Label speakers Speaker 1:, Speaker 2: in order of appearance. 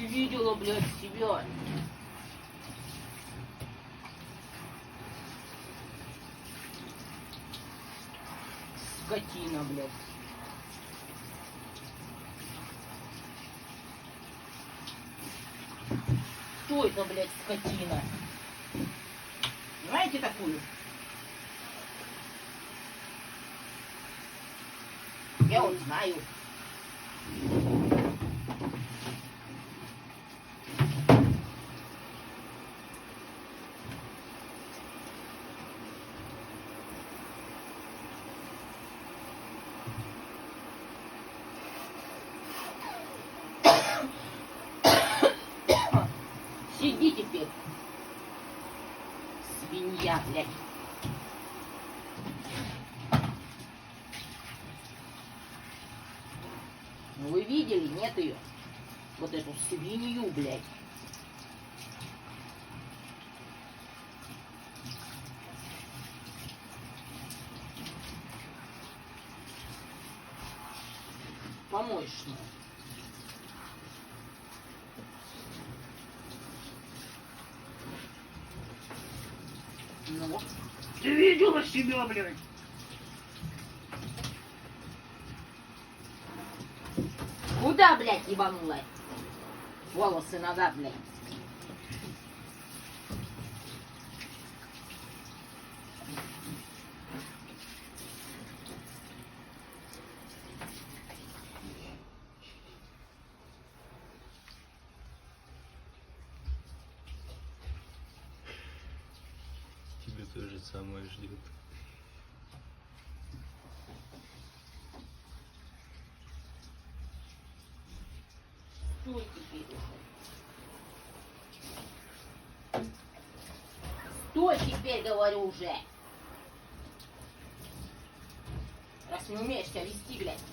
Speaker 1: видела, блядь, себя. Скотина, блядь. Кто это, блядь, скотина? Знаете такую? Я вот знаю. Сиди теперь, свинья, блядь. Ну вы видели, нет ее? Вот эту свинью, блядь. Помоечную. Ну, ты видела себя, блядь? Куда, блядь, ебанула? Волосы назад, блядь.
Speaker 2: Тебя то же самое ждет.
Speaker 1: Стой теперь уже. Стой теперь, говорю уже. Раз не умеешь себя вести, блядь.